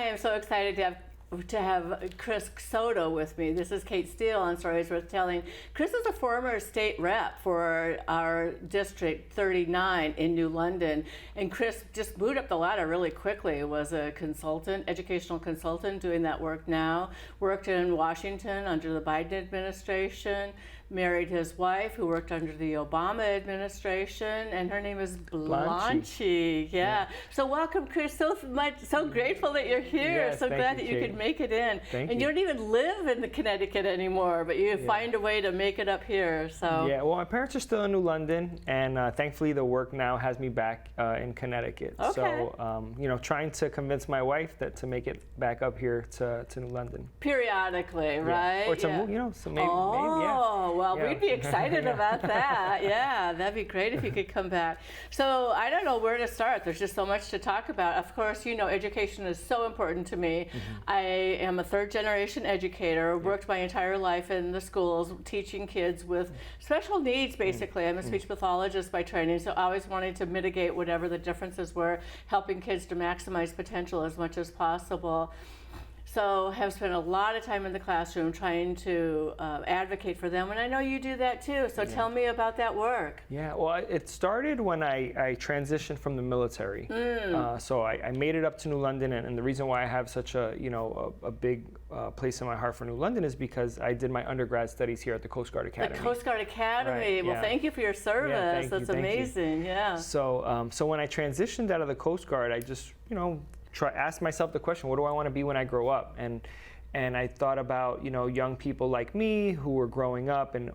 am so excited to have Chris Soto with me. This is Kate Steele on Stories Worth Telling. Chris is a former state rep for our District 39 in New London, and Chris just moved up the ladder really quickly. Was a consultant, educational consultant, doing that work now. Worked in Washington under the Biden administration. Married his wife, who worked under the Obama administration, and her name is Blanche. Yeah. So welcome, Chris. So grateful that you're here. Yes, so glad that you Kate. could make it in. Thank and you. You don't even live in the Connecticut anymore, but you find a way to make it up here. So yeah. Well, my parents are still in New London, and thankfully the work now has me back in Connecticut. Okay. So trying to convince my wife that to make it back up here to New London. Periodically, right? Or to move, so maybe. Well, Yeah. we'd be excited about that. Yeah, that'd be great if you could come back. So I don't know where to start. There's just so much to talk about. Of course, education is so important to me. I am a third-generation educator, worked my entire life in the schools, teaching kids with special needs, basically. I'm a speech pathologist by training, so I always wanted to mitigate whatever the differences were, helping kids to maximize potential as much as possible. So have spent a lot of time in the classroom trying to advocate for them, and I know you do that too. So tell me about that work. Yeah, well, it started when I transitioned from the military. So I made it up to New London, and the reason why I have such a big place in my heart for New London is because I did my undergrad studies here at the Coast Guard Academy. The Coast Guard Academy. Right, well, thank you for your service. That's amazing. Yeah. So when I transitioned out of the Coast Guard, I just ask myself the question, what do I want to be when I grow up? And I thought about young people like me who were growing up, and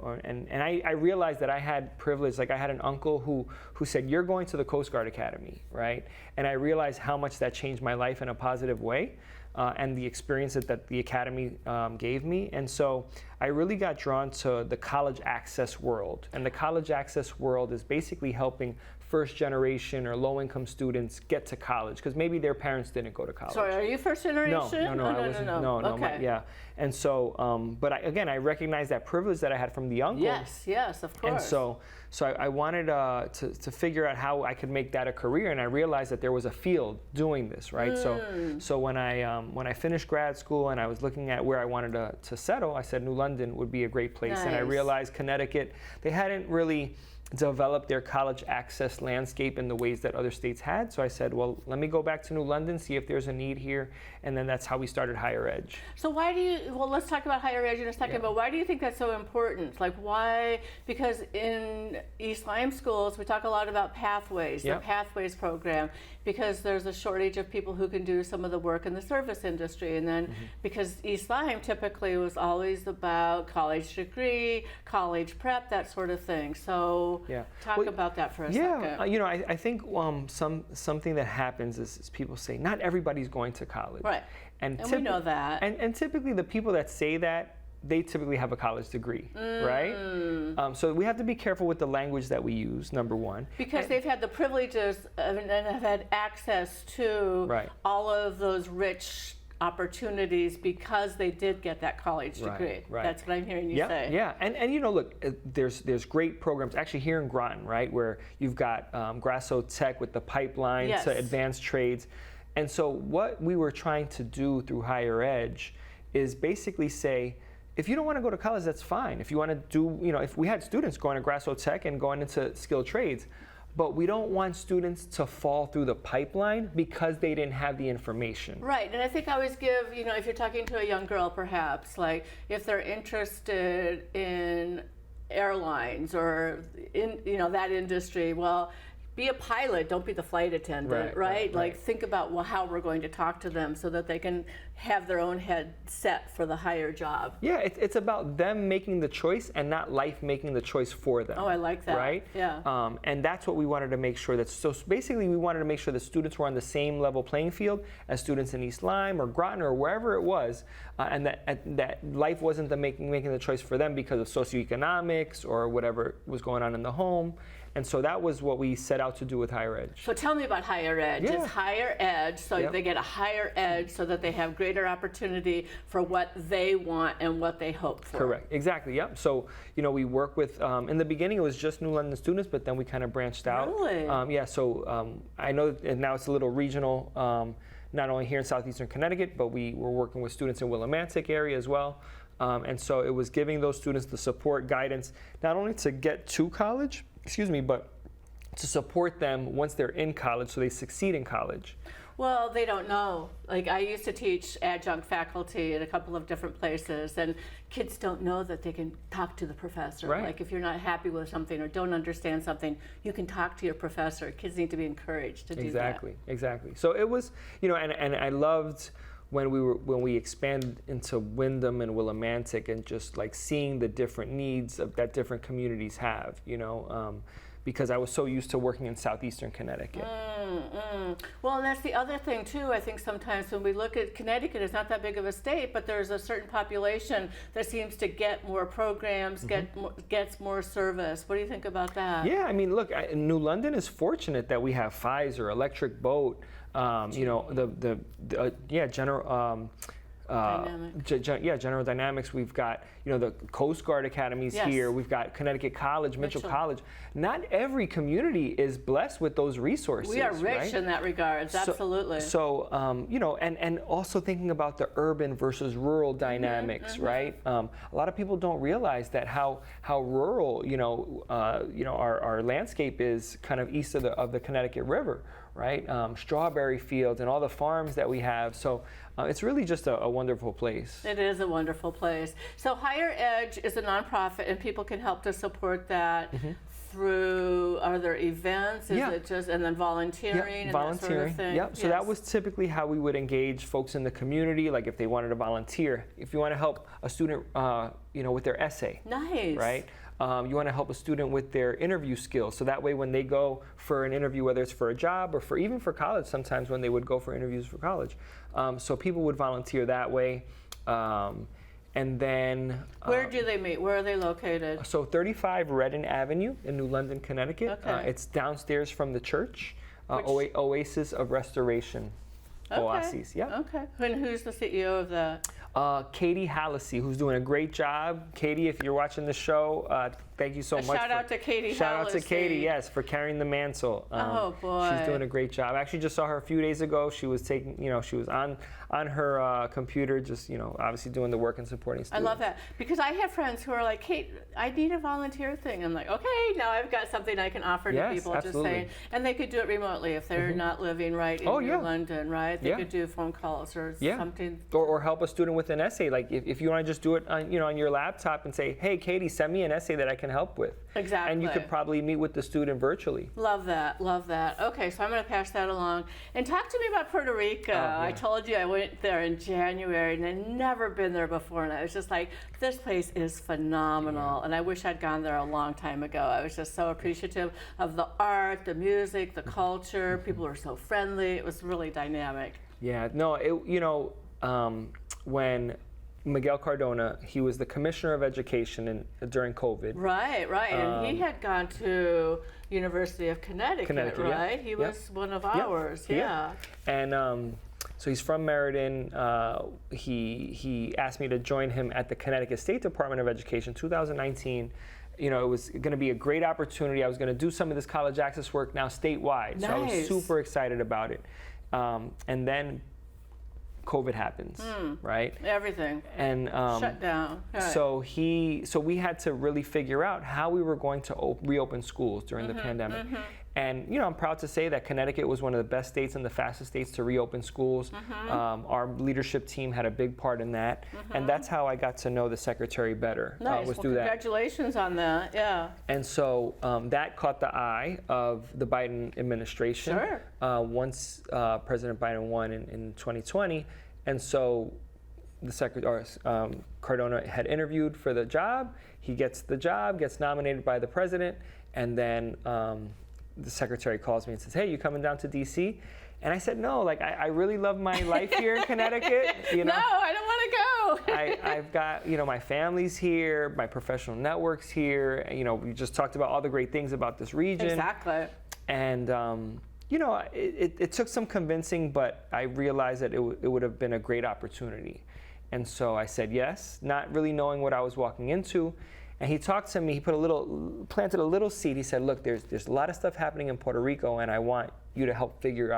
I realized that I had privilege. Like I had an uncle who said, "You're going to the Coast Guard Academy," right? And I realized how much that changed my life in a positive way, and the experience that the academy gave me. And so I really got drawn to the college access world. And the college access world is basically helping first generation or low income students get to college because maybe their parents didn't go to college. Sorry, are you first generation? No, I wasn't. No. Okay. And so, but I recognized that privilege that I had from the uncle. Yes, of course. And so I wanted to figure out how I could make that a career, and I realized that there was a field doing this, right? So when I finished grad school and I was looking at where I wanted to settle, I said New London would be a great place. Nice. And I realized Connecticut, they hadn't really develop their college access landscape in the ways that other states had. So I said, well, let me go back to New London, see if there's a need here. And then that's how we started Higher Edge. So let's talk about Higher Edge in a second, but why do you think that's so important? Like why? Because in East Lyme schools, we talk a lot about pathways, the Pathways program, because there's a shortage of people who can do some of the work in the service industry. And then because East Lyme typically was always about college degree, college prep, that sort of thing. So talk about that for a second. I think something that happens is people say not everybody's going to college. Right. And we know that. And typically the people that say that, they typically have a college degree, right? So we have to be careful with the language that we use, number one. Because they've had the privileges and have had access to all of those rich opportunities because they did get that college degree. Right. That's what I'm hearing you say. Yeah, and look, there's great programs actually here in Groton, right, where you've got Grasso Tech with the pipeline to advanced trades. And so what we were trying to do through Higher Edge is basically say, if you don't want to go to college, that's fine. If you want to do, if we had students going to Grasso Tech and going into skilled trades, but we don't want students to fall through the pipeline because they didn't have the information. Right, and I think I always give, if you're talking to a young girl perhaps, like if they're interested in airlines or in, that industry, well, be a pilot, don't be the flight attendant, right? Like think about how we're going to talk to them so that they can have their own head set for the higher job. Yeah, it's about them making the choice and not life making the choice for them. Oh, I like that. Right? Yeah. And that's what we wanted to make sure that, so basically we wanted to make sure that students were on the same level playing field as students in East Lyme or Groton or wherever it was, and that life wasn't making the choice for them because of socioeconomics or whatever was going on in the home. And so that was what we set out to do with Higher Edge. So tell me about Higher Edge. It's Higher Edge, so they get a higher edge so that they have greater opportunity for what they want and what they hope for. Correct, exactly, yep. So, we work with, in the beginning it was just New London students, but then we kind of branched out. Really? So I know that now it's a little regional. not only here in southeastern Connecticut, but we were working with students in Willimantic area as well. And so it was giving those students the support, guidance, not only to get to college, but to support them once they're in college so they succeed in college. Well, they don't know. Like, I used to teach adjunct faculty in a couple of different places, and kids don't know that they can talk to the professor. Right. Like, if you're not happy with something or don't understand something, you can talk to your professor. Kids need to be encouraged to do that. Exactly. So it was, and I loved when we expanded into Windham and Willimantic and just like seeing the different needs that different communities have, because I was so used to working in southeastern Connecticut. Well, and that's the other thing too. I think sometimes when we look at Connecticut, it's not that big of a state, but there's a certain population that seems to get more programs, gets more service. What do you think about that? Yeah, I mean, look, New London is fortunate that we have Pfizer, Electric Boat, General Dynamics. We've got, the Coast Guard academies here. We've got Connecticut College, Mitchell College. Not every community is blessed with those resources. We are rich in that regard, absolutely. So, and also thinking about the urban versus rural dynamics, right? A lot of people don't realize that how rural, our landscape is kind of east of the Connecticut River, right? Strawberry fields and all the farms that we have. So it's really just a wonderful place. It is a wonderful place. So Higher Edge is a nonprofit, and people can help to support that through other events. Is it just, and then volunteering and that sort of thing? Yep. So that was typically how we would engage folks in the community. Like if they wanted to volunteer, if you want to help a student, with their essay. Nice. Right. You want to help a student with their interview skills. So that way when they go for an interview, whether it's for a job or even for college, sometimes when they would go for interviews for college. So people would volunteer that way. And then... Where do they meet? Where are they located? So 35 Redden Avenue in New London, Connecticut. Okay. It's downstairs from the church, Oasis of Restoration. Oasis, yeah. Okay. And who's the CEO of that? Katie Hallisey, who's doing a great job. Katie, if you're watching the show, thank you so much. Shout out to Katie Shout out to Hallisey. Katie, yes, for carrying the mantle. Oh boy. She's doing a great job. I actually just saw her a few days ago. She was taking, she was on her computer, just, obviously doing the work and supporting students. I love that. Because I have friends who are like, Kate, I need a volunteer thing. I'm like, okay, now I've got something I can offer to people. Absolutely. Just saying. And they could do it remotely if they're not living right in New London, right? They could do phone calls or something. Or help a student with an essay. Like if you want to just do it on, on your laptop and say, hey, Katie, send me an essay that I can help with. Exactly. And you could probably meet with the student virtually. Love that, love that. Okay, so I'm going to pass that along. And talk to me about Puerto Rico. I told you I went there in January and I'd never been there before. And I was just like, this place is phenomenal. And I wish I'd gone there a long time ago. I was just so appreciative of the art, the music, the culture. People were so friendly. It was really dynamic. Yeah, no, when Miguel Cardona, he was the commissioner of education during COVID. Right. And he had gone to University of Connecticut, right? He was one of ours, And so he's from Meriden. He asked me to join him at the Connecticut State Department of Education, 2019. It was going to be a great opportunity. I was going to do some of this college access work now statewide. So I was super excited about it. And then COVID happens, right? Everything. And shut down. Right. So we had to really figure out how we were going to reopen schools during the pandemic. And I'm proud to say that Connecticut was one of the best states and the fastest states to reopen schools. Our leadership team had a big part in that, and that's how I got to know the secretary better. Nice. Congratulations on that. Yeah. And so that caught the eye of the Biden administration. Sure. Once President Biden won in 2020, and so the secretary Cardona had interviewed for the job. He gets the job, gets nominated by the president, and then the secretary calls me and says, "Hey, you coming down to D.C.?" And I said, "No, like I really love my life here in Connecticut. No, I don't want to go. I've got my family's here, my professional network's here. We just talked about all the great things about this region. Exactly. And it took some convincing, but I realized that it would have been a great opportunity. And so I said yes, not really knowing what I was walking into. And he talked to me, he planted a little seed. He said, look, there's a lot of stuff happening in Puerto Rico, and I want you to help figure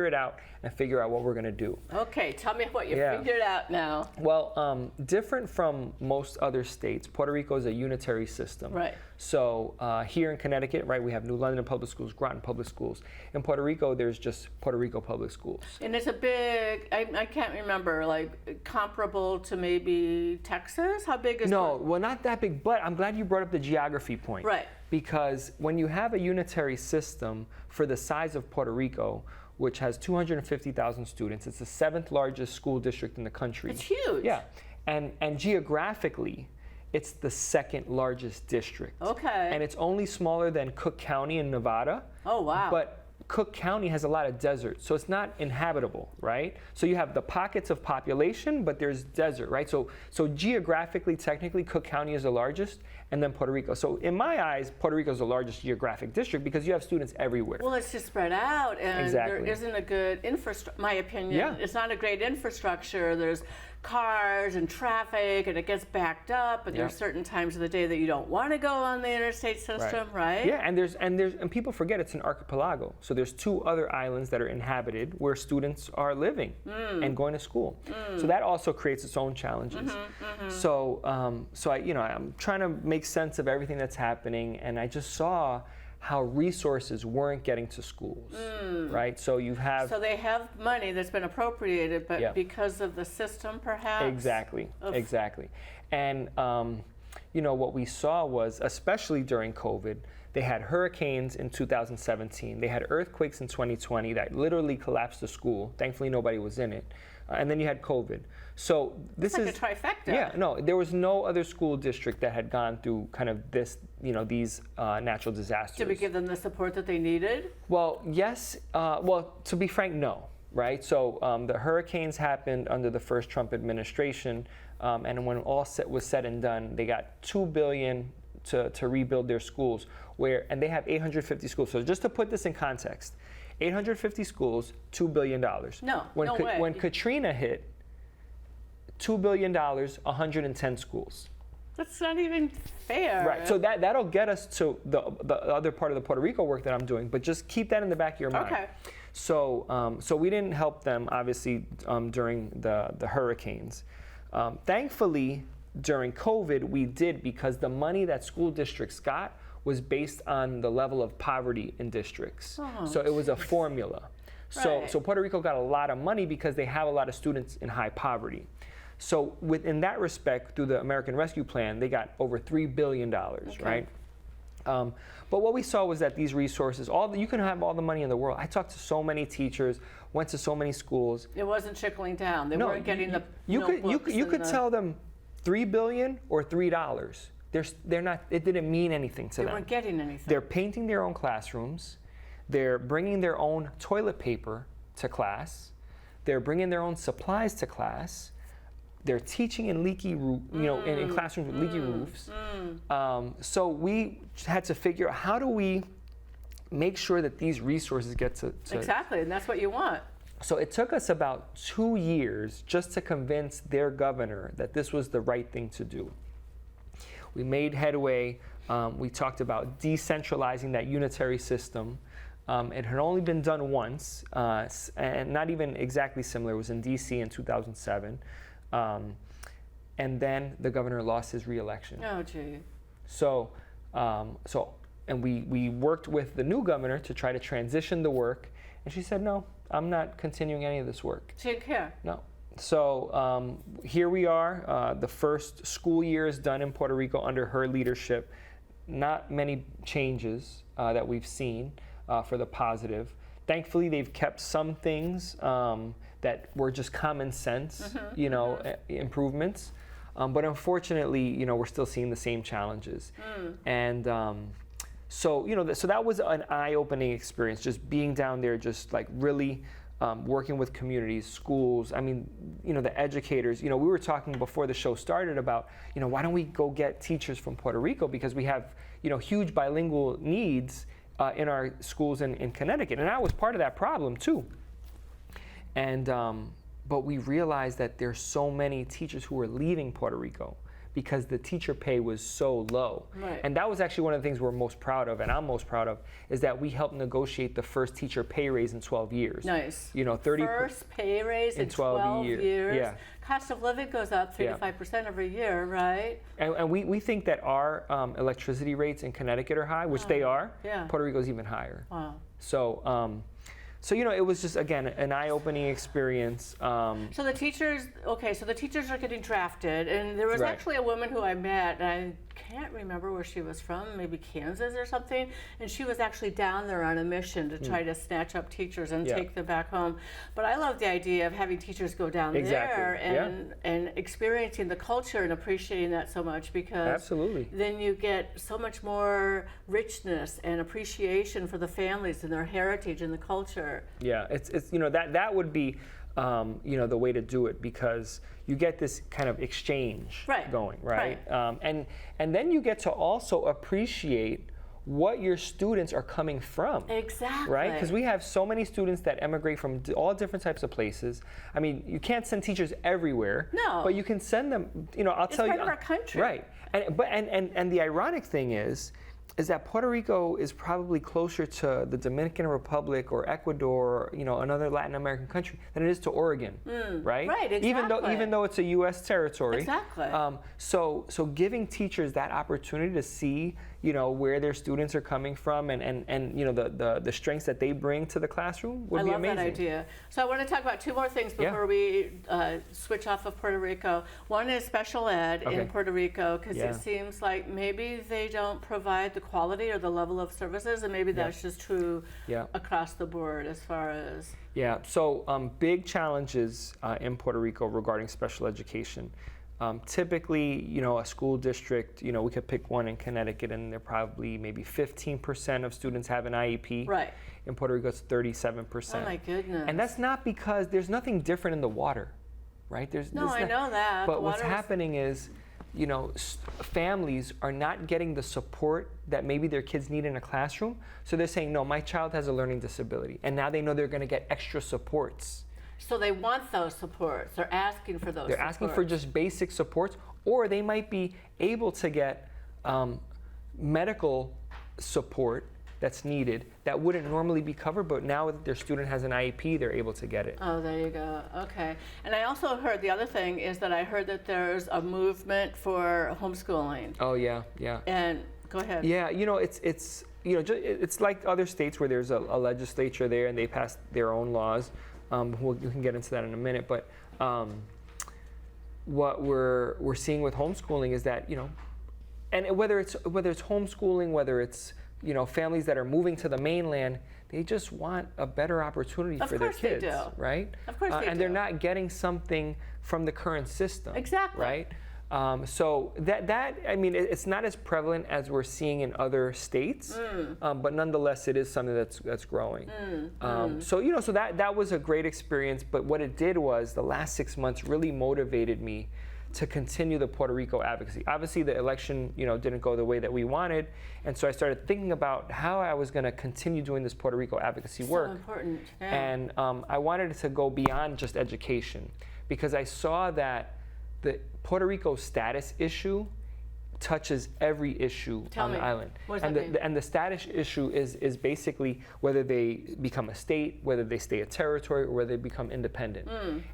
it out and figure out what we're going to do. Okay, tell me what you Yeah. figured out now. Well, different from most other states, Puerto Rico is a unitary system. Right. So here in Connecticut, right, we have New London Public Schools, Groton Public Schools. In Puerto Rico, there's just Puerto Rico Public Schools. And it's a big, I can't remember, like comparable to maybe Texas? How big is No, well, not that big, but I'm glad you brought up the geography point. Right. Because when you have a unitary system for the size of Puerto Rico, which has 250,000 students, it's the 7th largest school district in the country. It's huge. Yeah, and geographically, it's the 2nd largest district. Okay. And it's only smaller than Cook County in Nevada. Oh, wow. But Cook County has a lot of desert, so it's not inhabitable, right? So you have the pockets of population, but there's desert, right? So geographically, technically, Cook County is the largest, and then Puerto Rico. So in my eyes, Puerto Rico is the largest geographic district because you have students everywhere. Well, it's just spread out, and Exactly. there isn't a good infrastructure, my opinion. Yeah. It's not a great infrastructure. There's cars and traffic, and it gets backed up, and Yeah. there's certain times of the day that you don't want to go on the interstate system, right? Yeah, and people forget it's an archipelago. So there's 2 other islands that are inhabited where students are living and going to school. So that also creates its own challenges. So I'm trying to make sense of everything that's happening, and I just saw how resources weren't getting to schools, right? So you have So they have money that's been appropriated, but Yeah. because of the system, perhaps? Exactly. And what we saw was, especially during COVID, they had hurricanes in 2017. They had earthquakes in 2020 that literally collapsed the school. Thankfully, nobody was in it. And then you had COVID. So this It's is like a trifecta. Yeah, no, there was no other school district that had gone through kind of this, these natural disasters. Did we give them the support that they needed? Well, yes. Well, to be frank, no. Right. So the hurricanes happened under the first Trump administration, and when all was said and done, they got $2 billion to rebuild their schools. And they have 850 schools. So just to put this in context, 850 schools, $2 billion. No way. When Katrina hit, $2 billion, 110 schools. That's not even fair. Right. So that'll get us to the other part of the Puerto Rico work that I'm doing. But just keep that in the back of your mind. Okay. So we didn't help them obviously during the hurricanes. Thankfully, during COVID, we did, because the money that school districts got was based on the level of poverty in districts. Oh, so it was a formula. Right. So Puerto Rico got a lot of money because they have a lot of students in high poverty. So within that respect, through the American Rescue Plan, they got over $3 billion, right? But what we saw was that these resources, you can have all the money in the world. I talked to so many teachers, went to so many schools. It wasn't trickling down. They weren't getting the You notebooks could and tell them $3 billion or $3. They're not. It didn't mean anything to them. They weren't getting anything. They're painting their own classrooms. They're bringing their own toilet paper to class. They're bringing their own supplies to class. They're teaching in leaky roof, in classrooms with leaky roofs. So we had to figure out, how do we make sure that these resources get to Exactly, and that's what you want. So it took us about 2 years just to convince their governor that this was the right thing to do. We made headway. We talked about decentralizing that unitary system. It had only been done once, and not even exactly similar. It was in DC in 2007. And then the governor lost his re-election. Oh, gee. And we worked with the new governor to try to transition the work. And she said, no, I'm not continuing any of this work. She didn't care. No. So here we are. The first school year is done in Puerto Rico under her leadership. Not many changes that we've seen for the positive. Thankfully, they've kept some things that were just common sense, improvements. But unfortunately, we're still seeing the same challenges. And so that was an eye-opening experience, just being down there, just like really working with communities, schools. I mean, the educators. We were talking before the show started about, why don't we go get teachers from Puerto Rico, because we have, huge bilingual needs in our schools in Connecticut, and I was part of that problem too. And but we realized that there's so many teachers who are leaving Puerto Rico because the teacher pay was so low. Right. And that was actually one of the things we're most proud of, and I'm most proud of, is that we helped negotiate the first teacher pay raise in 12 years. Nice. 30 first pay raise in 12 years. Yeah. Cost of living goes up 3 to 5% every year, right? And we think that our electricity rates in Connecticut are high, which they are. Yeah. Puerto Rico's even higher. Wow. So, it was just, again, an eye-opening experience. So the teachers are getting drafted, and there was Right. actually a woman who I met, and I can't remember where she was from, maybe Kansas or something, and she was actually down there on a mission to try to snatch up teachers and Yeah. take them back home. But I love the idea of having teachers go down Exactly. there and experiencing the culture and appreciating that so much, because Absolutely. then you get so much more richness and appreciation for the families and their heritage and the culture. Yeah, it's that would be the way to do it, because you get this kind of exchange Right. going, right? Right. And then you get to also appreciate what your students are coming from. Exactly. Right? Because we have so many students that emigrate from all different types of places. I mean, you can't send teachers everywhere. No. But you can send them, I'll tell you. It's part of our country. Right. And the ironic thing is that Puerto Rico is probably closer to the Dominican Republic or Ecuador, another Latin American country, than it is to Oregon, right? Right, exactly. Even though it's a U.S. territory. Exactly. So giving teachers that opportunity to see, where their students are coming from and the strengths that they bring to the classroom would be amazing. I love that idea. So I want to talk about two more things before we switch off of Puerto Rico. One is special ed in Puerto Rico, because it seems like maybe they don't provide the quality or the level of services, and maybe that's just true across the board as far as... Yeah, so big challenges in Puerto Rico regarding special education. Typically, a school district, we could pick one in Connecticut, and they're probably maybe 15% of students have an IEP. Right. In Puerto Rico, it's 37%. Oh my goodness. And that's not because there's nothing different in the water, right? I know that. But what's happening is, families are not getting the support that maybe their kids need in a classroom. So they're saying, no, my child has a learning disability. And now they know they're going to get extra supports. So they want those supports. They're asking for those They're asking for just basic supports, or they might be able to get medical support that's needed that wouldn't normally be covered, but now that their student has an IEP, they're able to get it. Oh, there you go. Okay. And I also heard, the other thing is that I heard that there's a movement for homeschooling. Oh, yeah. And go ahead. Yeah, it's like other states where there's a legislature there and they pass their own laws. You can get into that in a minute, but what we're seeing with homeschooling is that, and whether it's homeschooling, whether it's families that are moving to the mainland, they just want a better opportunity for their kids, they do. Right? Of course they do. And they're not getting something from the current system. Exactly. Right? So it's not as prevalent as we're seeing in other states, but nonetheless, it is something that's growing. So that was a great experience. But what it did was the last 6 months really motivated me to continue the Puerto Rico advocacy. Obviously, the election didn't go the way that we wanted, and so I started thinking about how I was going to continue doing this Puerto Rico advocacy work. So important. Yeah. And I wanted it to go beyond just education, because I saw that the Puerto Rico status issue touches every issue on the island. What does that mean? And the status issue is basically whether they become a state, whether they stay a territory, or whether they become independent.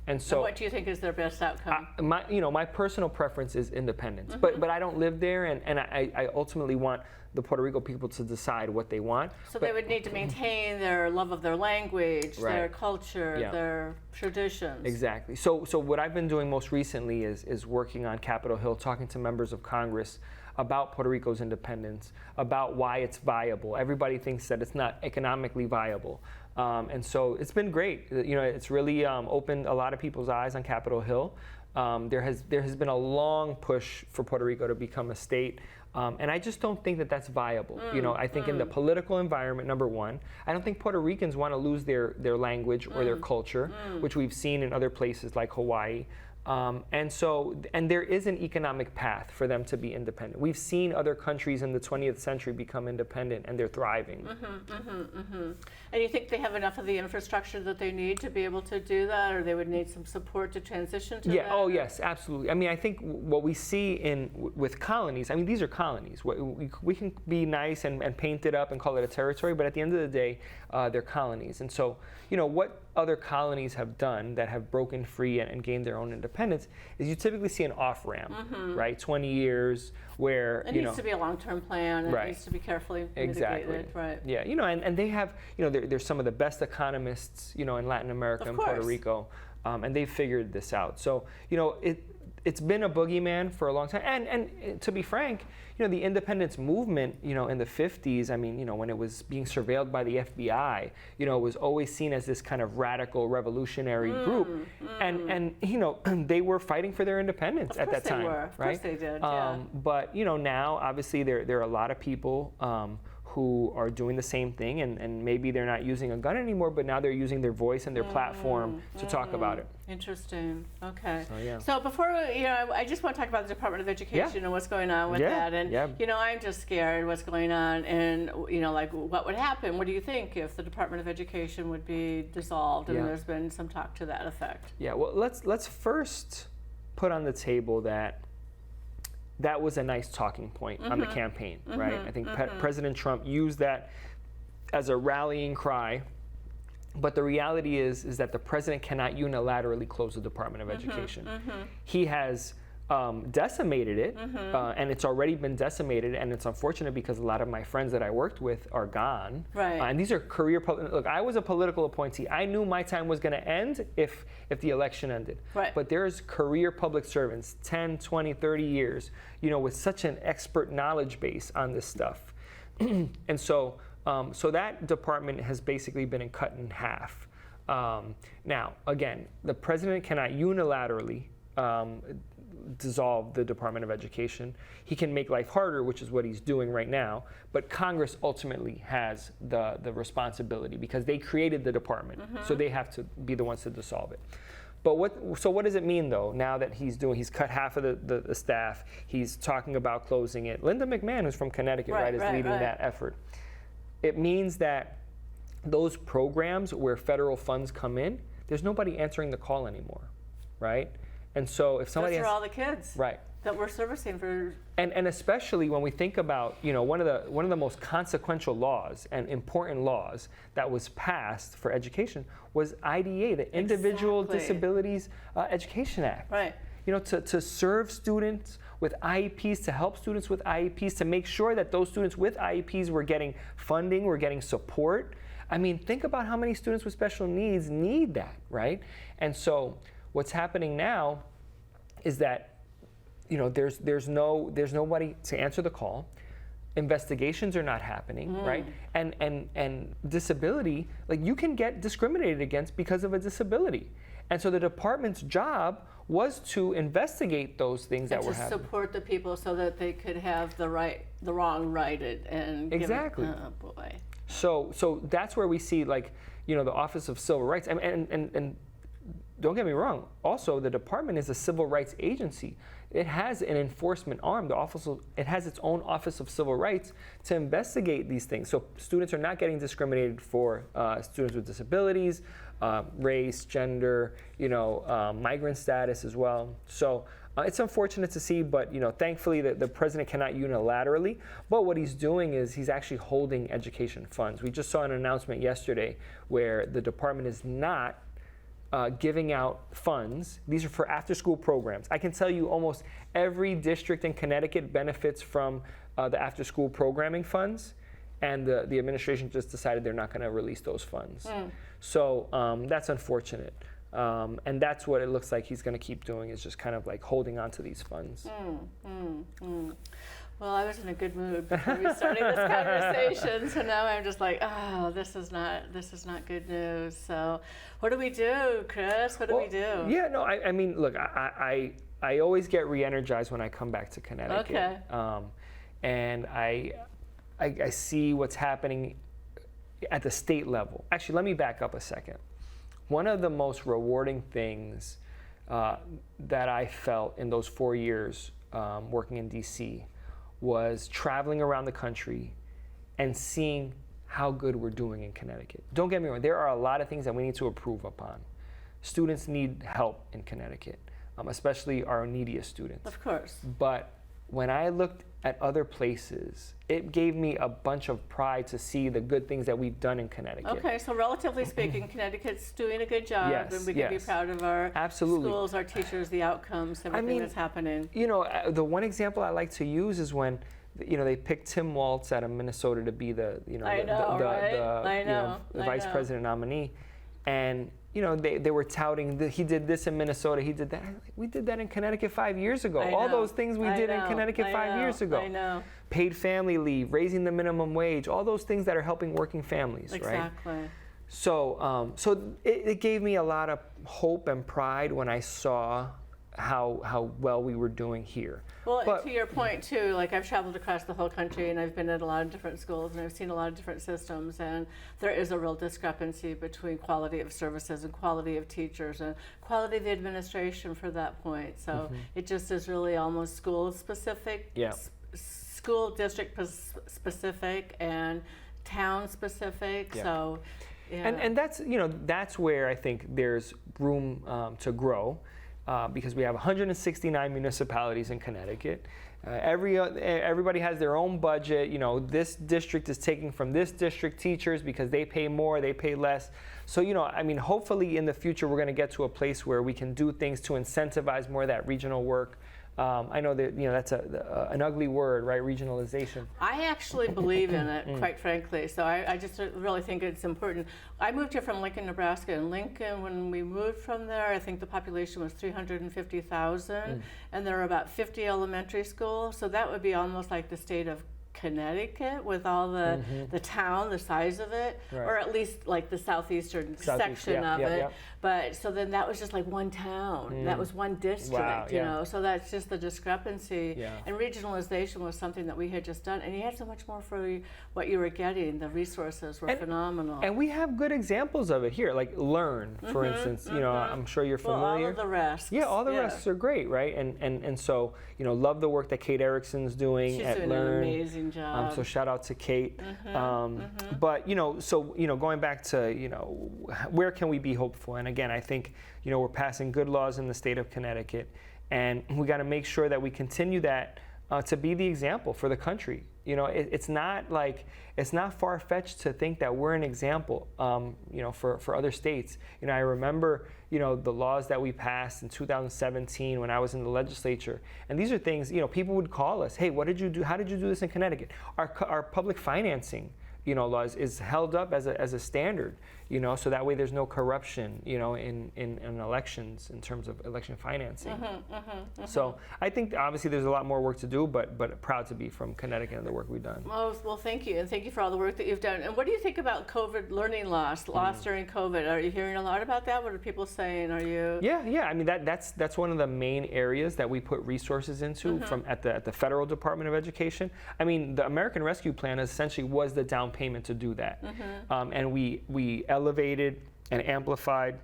And so, what do you think is their best outcome? my personal preference is independence, but I don't live there, and I ultimately want the Puerto Rico people to decide what they want. So they would need to maintain their love of their language, their Right. culture, their traditions. Exactly. So what I've been doing most recently is working on Capitol Hill, talking to members of Congress about Puerto Rico's independence, about why it's viable. Everybody thinks that it's not economically viable. And so it's been great. It's really opened a lot of people's eyes on Capitol Hill. There has been a long push for Puerto Rico to become a state. And I just don't think that that's viable. I think in the political environment, number one, I don't think Puerto Ricans want to lose their language or their culture, which we've seen in other places like Hawaii. And there is an economic path for them to be independent. We've seen other countries in the 20th century become independent, and they're thriving. And you think they have enough of the infrastructure that they need to be able to do that, or they would need some support to transition to that? Oh yes, absolutely. I mean, I think what we see with colonies, I mean, these are colonies. We can be nice and paint it up and call it a territory, but at the end of the day, they're colonies. And so, what other colonies have done that have broken free and gained their own independence is you typically see an off-ramp, right? 20 years where, it needs to be a long-term plan. It right. needs to be carefully Exactly. mitigated. Right. Yeah, and they have, there's some of the best economists, in Latin America and Puerto Rico, and they've figured this out. So, it's been a boogeyman for a long time. And to be frank, the independence movement, in the 50s, I mean, when it was being surveilled by the FBI, it was always seen as this kind of radical revolutionary group. And they were fighting for their independence at that time. Of right? course they did, yeah. But, now, obviously, there are a lot of people who are doing the same thing, and maybe they're not using a gun anymore, but now they're using their voice and their platform to talk about it. Interesting. Okay. So, yeah. So before, I just want to talk about the Department of Education and what's going on with that. And, I'm just scared what's going on and, what would happen? What do you think if the Department of Education would be dissolved? And there's been some talk to that effect. Yeah, well, let's first put on the table that was a nice talking point on the campaign, right? I think President Trump used that as a rallying cry, but the reality is that the president cannot unilaterally close the Department of Education. He has decimated it, and it's already been decimated, and it's unfortunate because a lot of my friends that I worked with are gone. Right. And these are look, I was a political appointee. I knew my time was going to end if the election ended. Right. But there's career public servants, 10, 20, 30 years, with such an expert knowledge base on this stuff. And so that department has basically been cut in half. Now, again, the president cannot unilaterally dissolve the Department of Education. He can make life harder, which is what he's doing right now, but Congress ultimately has the responsibility because they created the department, so they have to be the ones to dissolve it. But what does it mean though, now that he's cut half of the staff, he's talking about closing it. Linda McMahon, who's from Connecticut, is leading that effort. It means that those programs where federal funds come in, there's nobody answering the call anymore, right? And so if somebody Those are all the kids that we're servicing for. And especially when we think about, one of the most consequential laws and important laws that was passed for education was IDEA, the Individual Disabilities Education Act. Right. To serve students with IEPs, to help students with IEPs, to make sure that those students with IEPs were getting funding, were getting support. I mean, think about how many students with special needs need that, right? And so what's happening now is that there's nobody to answer the call. Investigations are not happening, right? And disability, you can get discriminated against because of a disability. And so the department's job was to investigate those things that were happening. To support the people so that they could have the wrong righted and exactly. Oh boy. So that's where we see the Office of Civil Rights and don't get me wrong, also the department is a civil rights agency. It has an enforcement arm. It has its own Office of Civil Rights to investigate these things. So students are not getting discriminated for, students with disabilities, race, gender, migrant status as well. So it's unfortunate to see, but thankfully the president cannot unilaterally. But what he's doing is he's actually holding education funds. We just saw an announcement yesterday where the department is not giving out funds. These are for after-school programs. I can tell you almost every district in Connecticut benefits from the after-school programming funds, and the administration just decided they're not going to release those funds. So that's unfortunate. And that's what it looks like he's going to keep doing, is just kind of holding on to these funds. Well, I was in a good mood before we started this conversation, so now I'm just this is not good news. So, what do we do, Chris? What do we do? Yeah, no, I mean, look, I always get re-energized when I come back to Connecticut. Okay. And I see what's happening at the state level. Actually, let me back up a second. One of the most rewarding things that I felt in those 4 years working in DC was traveling around the country and seeing how good we're doing in Connecticut. Don't get me wrong, there are a lot of things that we need to improve upon. Students need help in Connecticut, especially our neediest students. Of course. But when I looked at other places, it gave me a bunch of pride to see the good things that we've done in Connecticut. Okay, so relatively speaking, Connecticut's doing a good job, Yes, and we can be yes. proud of our Absolutely. schools, our teachers, the outcomes, everything that's happening. You know, the one example I like to use is when, you know, they picked Tim Walz out of Minnesota to be the vice president nominee, and you know, they were touting that he did this in Minnesota, he did that. We did that in Connecticut 5 years ago. All those things we did in Connecticut 5 years ago. I know. Paid family leave, raising the minimum wage, all those things that are helping working families, right? Exactly. So, it gave me a lot of hope and pride when I saw how well we were doing here. Well, to your point too, like I've traveled across the whole country and I've been at a lot of different schools and I've seen a lot of different systems, and there is a real discrepancy between quality of services and quality of teachers and quality of the administration for that point. So it just is really almost school specific, school district specific and town specific. Yeah. So, yeah. And that's, you know, that's where I think there's room to grow. Because we have 169 municipalities in Connecticut. Everybody has their own budget. You know, this district is taking from this district teachers because they pay more, they pay less. So, you know, I mean, hopefully in the future we're going to get to a place where we can do things to incentivize more of that regional work. I know that, you know, that's an ugly word, right? Regionalization. I actually believe in it, quite frankly. So I just really think it's important. I moved here from Lincoln, Nebraska. And Lincoln, when we moved from there, I think the population was 350,000. And there are about 50 elementary schools. So that would be almost like the state of Connecticut with all the town, the size of it, or at least like the southeastern section of it. But so then that was just like one town. That was one district, you know. So that's just the discrepancy. And regionalization was something that we had just done, and you had so much more for what you were getting. The resources were phenomenal. And we have good examples of it here, like Learn, for instance. You know, I'm sure you're familiar. Well, all of the rest. Yeah, all the rests are great, right? And so, you know, love the work that Kate Erickson's doing She's at doing Learn. An amazing job. So shout out to Kate. But, you know, so, you know, going back to, you know, where can we be hopeful? And again, I think, you know, we're passing good laws in the state of Connecticut, and we got to make sure that we continue that to be the example for the country. You know, it's not far-fetched to think that we're an example, you know, for other states. You know, I remember, you know, the laws that we passed in 2017 when I was in the legislature. And these are things, you know, people would call us, hey, what did you do? How did you do this in Connecticut? Our public financing, you know, laws is held up as a standard, you know, so that way there's no corruption, you know, in elections in terms of election financing. So I think obviously there's a lot more work to do, but proud to be from Connecticut and the work we've done. Well, thank you, and thank you for all the work that you've done. And what do you think about COVID learning loss during COVID? Are you hearing a lot about that? What are people saying? Are you? Yeah. I mean, that's one of the main areas that we put resources into from at the Federal Department of Education. I mean, the American Rescue Plan essentially was the down payment to do that, and we elevated and amplified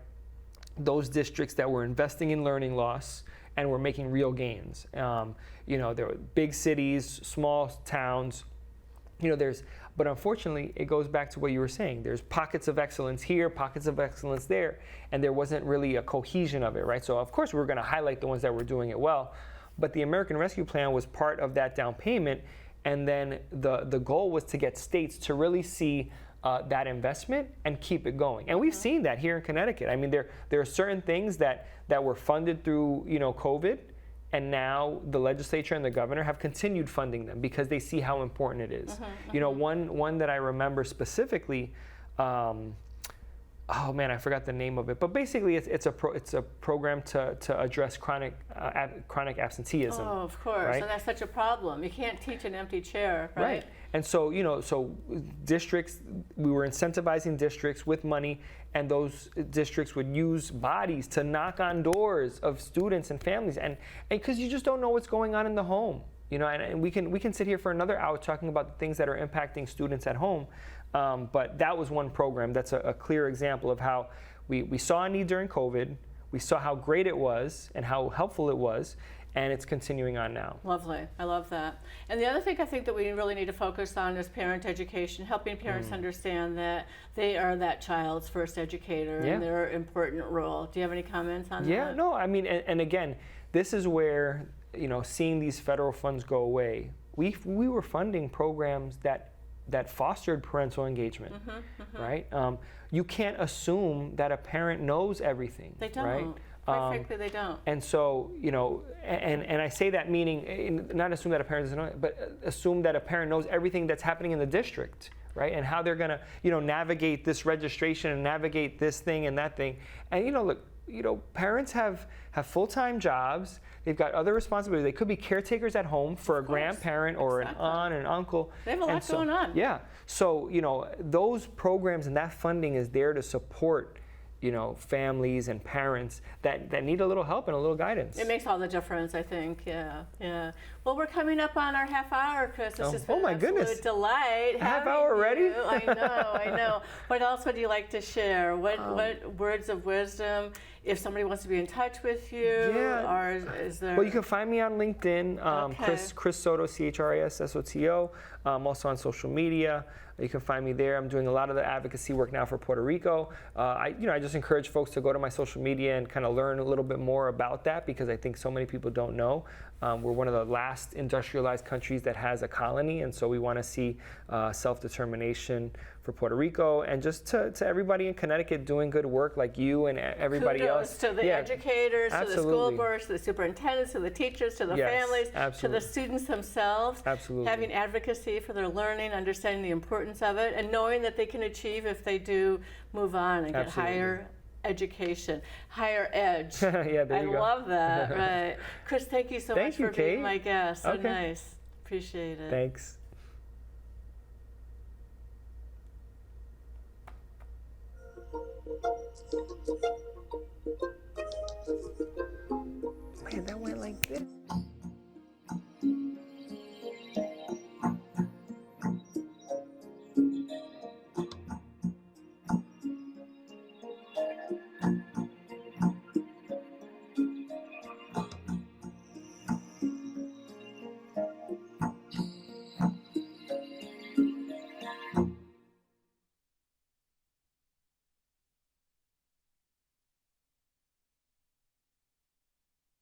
those districts that were investing in learning loss and were making real gains. You know, there were big cities, small towns. You know, but unfortunately, it goes back to what you were saying. There's pockets of excellence here, pockets of excellence there, and there wasn't really a cohesion of it, right? So of course, we're going to highlight the ones that were doing it well, but the American Rescue Plan was part of that down payment. And then the goal was to get states to really see that investment and keep it going. And we've seen that here in Connecticut. I mean, there are certain things that were funded through, you know, COVID, and now the legislature and the governor have continued funding them because they see how important it is. You know, one that I remember specifically, oh man, I forgot the name of it. But basically, it's a program to address chronic absenteeism. Oh, of course, right? And that's such a problem. You can't teach an empty chair, right? Right. And so, you know, districts, we were incentivizing districts with money, and those districts would use bodies to knock on doors of students and families, and because you just don't know what's going on in the home. You know, and we can sit here for another hour talking about the things that are impacting students at home. But that was one program that's a clear example of how we saw a need during COVID. we saw how great it was and how helpful it was, and it's continuing on now. Lovely. I love that. And the other thing I think that we really need to focus on is parent education, helping parents understand that they are that child's first educator and their important role. Do you have any comments on that? Yeah, no, I mean, and again, this is where, seeing these federal funds go away, we were funding programs that fostered parental engagement, right? You can't assume that a parent knows everything. They don't. Right? Quite frankly, they don't. And so, and I say that meaning, not assume that a parent doesn't know it, but assume that a parent knows everything that's happening in the district, right? And how they're gonna, navigate this registration and navigate this thing and that thing. And look, parents have full-time jobs. They've got other responsibilities. They could be caretakers at home for a grandparent or an aunt and an uncle. They have a lot going on. Yeah. So, those programs and that funding is there to support families and parents that need a little help and a little guidance. It makes all the difference, I think. Yeah. Well, we're coming up on our half hour, Chris. This has been my an absolute goodness. delight. Half hour already? I know. What else would you like to share? What words of wisdom? If somebody wants to be in touch with you, or is there? Well, you can find me on LinkedIn, Chris Soto, ChrisSoto. I'm also on social media. You can find me there. I'm doing a lot of the advocacy work now for Puerto Rico. I just encourage folks to go to my social media and kind of learn a little bit more about that, because I think so many people don't know. We're one of the last industrialized countries that has a colony, and so we want to see self-determination for Puerto Rico, and just to everybody in Connecticut doing good work like you and everybody else. To the educators, absolutely. to the school boards, to the superintendents, to the teachers, to the families, to the students themselves. Absolutely. Having advocacy for their learning, understanding the importance of it, and knowing that they can achieve if they do move on and get higher education, higher edge. Yeah, there you go. I love that. Right. Chris, thank you so much for Kate. being my guest. So nice. Appreciate it. Thanks.